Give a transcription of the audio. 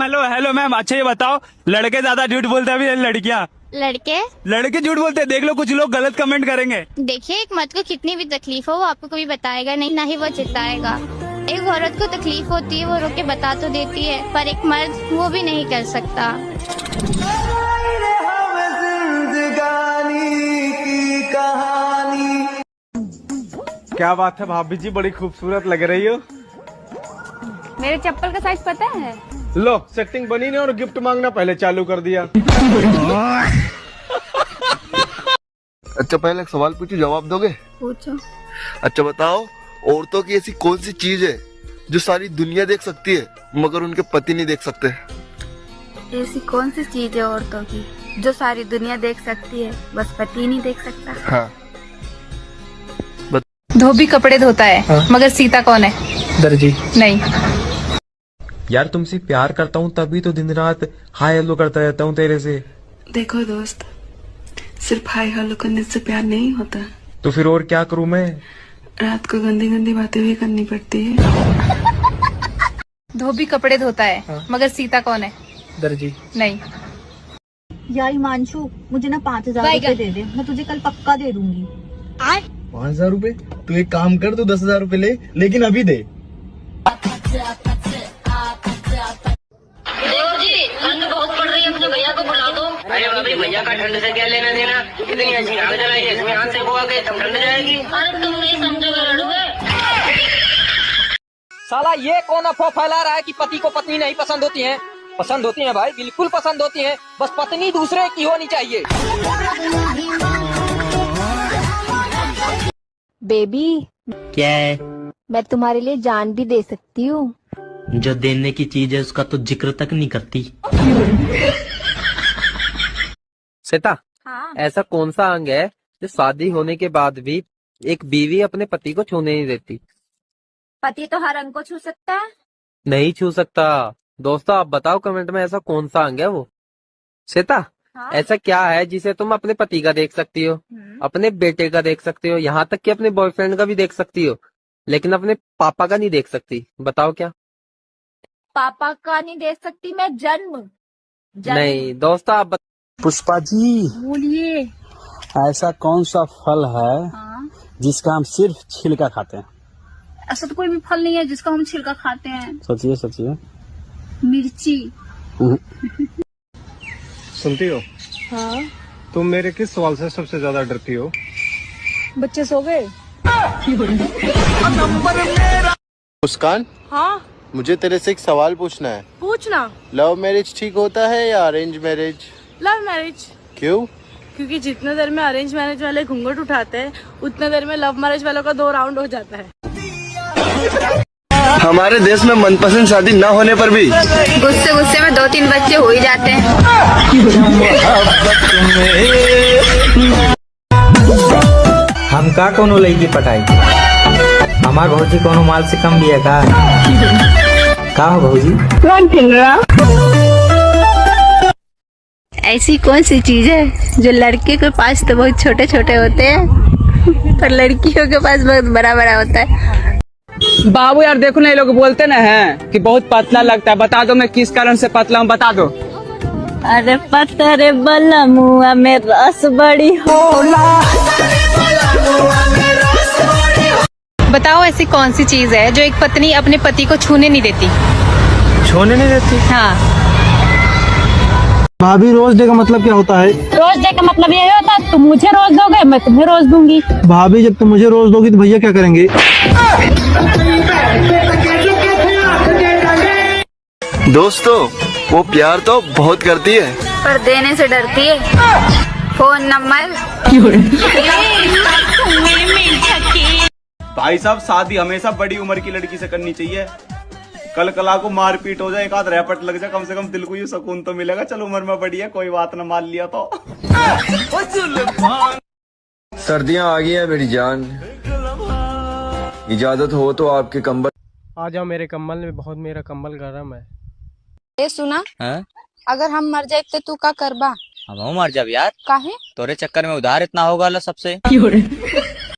Ma'am hello hello ma'am, अच्छा ये बताओ, लड़के ज्यादा झूठ बोलते हैं अभी लड़कियाँ? लड़के झूठ बोलते हैं, देख लो कुछ लोग गलत कमेंट करेंगे। देखिए, एक मर्द को कितनी भी तकलीफ हो वो आपको कभी बताएगा नहीं, ना ही वो चिल्लाएगा। एक औरत को तकलीफ होती है वो रो के बता तो देती है, पर एक मर्द वो भी नहीं कर सकता। क्या बात है भाभी जी, बड़ी खूबसूरत लग रही हो। मेरे चप्पल का साइज पता है? लो सेटिंग बनी नहीं और गिफ्ट मांगना पहले चालू कर दिया। अच्छा पहले एक सवाल पूछूं, जवाब दोगे? पूछो। अच्छा बताओ, औरतों की ऐसी कौन सी चीज है जो सारी दुनिया देख सकती है मगर उनके पति नहीं देख सकते? ऐसी कौन सी चीज है औरतों की जो सारी दुनिया देख सकती है, बस पति नहीं देख सकता? हाँ। धोबी कपड़े धोता है, हाँ? मगर सीता कौन है? दर्जी। नहीं। यार तुमसे प्यार करता हूँ तभी तो दिन रात हाय हेलो करता रहता हूँ तेरे से। देखो दोस्त, सिर्फ हाय हेलो करने से प्यार नहीं होता। तो फिर और क्या करूँ मैं? रात को गंदी गंदी बातें भी करनी पड़ती है। धोबी कपड़े धोता है, हाँ? मगर सीता कौन है? दर्जी। नहीं। यार हिमांशु, मुझे ना 5,000 रुपए दे दे, मैं तुझे कल पक्का दे दूंगी। 5,000 रुपए? तू एक काम कर, तू 10,000 रुपए ले, लेकिन अभी दे। ठंड बहुत पड़ रही है, अपने भैया को बुला दो। अरे भाभी, भैया का ठंड से क्या लेना देना? इतनी अच्छी आग जलाई है, इसमें हाथ से बुआ के तब ठंड जाएगी। अरे तुम नहीं समझोगे लड़ुए। साला ये कौन अफवाह फैला रहा है कि पति को पत्नी नहीं पसंद होती है? पसंद होती है भाई, बिल्कुल पसंद होती है, बस पत्नी दूसरे की होनी चाहिए। बेबी, क्या है? मैं तुम्हारे लिए जान भी दे सकती हूँ। जो देने की चीज है उसका तो जिक्र तक नहीं करती। श्वेता, हाँ? ऐसा कौन सा अंग है जो शादी होने के बाद भी एक बीवी अपने पति को छूने नहीं देती? पति तो हर अंग को छू सकता है। नहीं छू सकता। दोस्तों आप बताओ कमेंट में ऐसा कौन सा अंग है वो। श्वेता, हाँ? ऐसा क्या है जिसे तुम अपने पति का देख सकती हो, अपने बेटे का देख सकती हो, यहाँ तक कि अपने बॉयफ्रेंड का भी देख सकती हो, लेकिन अपने पापा का नहीं देख सकती? बताओ क्या? पापा का नहीं देख सकती मैं? जन्म। नहीं दोस्तों आप पुष्पा जी, बोलिए। ऐसा कौन सा फल है जिसका हम सिर्फ छिलका खाते हैं? ऐसा तो कोई भी फल नहीं है जिसका हम छिलका खाते हैं। सोचिए सोचिए। मिर्ची। सुनती हो? हाँ? तुम मेरे किस सवाल से सबसे ज्यादा डरती हो? बच्चे सो गए? मुस्कान, हाँ? मुझे तेरे से एक सवाल पूछना है। पूछना। लव मैरिज ठीक होता है या अरेंज मैरिज? Love marriage. क्यों? क्योंकि जितने देर में अरेंज मैरिज वाले घूंघट उठाते हैं उतने देर में लव मैरिज वालों का 2 राउंड हो जाता है। हमारे देश में मनपसंद शादी न होने पर भी गुस्से गुस्से में 2-3 बच्चे हो ही जाते हैं। हम का कोनो लड़की पटाई? हमार भौजी कोनो माल से कम भी है का हो भौजी? ऐसी कौन सी चीज है जो लड़के के पास तो बहुत छोटे छोटे होते हैं पर लड़कियों के पास बहुत बड़ा बड़ा होता है? बाबू यार देखो ना, ये लोग बोलते ना हैं कि बहुत पतला लगता है। बता दो मैं किस कारण से पतला हूँ, बता दो। अरे पतरे बला मुआ में रस बड़ी होला। बताओ ऐसी कौन सी चीज है जो एक पत्नी अपने पति को छूने नहीं देती? छोने नहीं देती? हाँ। भाभी, रोज डे का मतलब क्या होता है? रोज डे का मतलब यही होता है तुम मुझे रोज दोगे, मैं तुम्हें रोज दूंगी। भाभी, जब तुम मुझे रोज दोगी तो भैया क्या करेंगे? दोस्तों, वो प्यार तो बहुत करती है पर देने से डरती है। Phone number. भाई साहब, शादी हमेशा बड़ी उम्र की लड़की से करनी चाहिए। कल कला को मारपीट हो जाए, एक आध रैपट लग जाए, कम से कम दिल को ये सुकून तो मिलेगा। चलो उम्र में बड़ी है, कोई बात ना, मान लिया तो। सर्दियाँ आ गई है मेरी जान, इजाजत हो तो आपके कंबल। आ जाओ मेरे कम्बल में, बहुत मेरा कम्बल गर्म है। ये सुना हाँ? अगर हम मर जाए तो तू का करबा? हम मर जाब यार। काहे? तोरे चक्कर में उधार इतना होगा सबसे।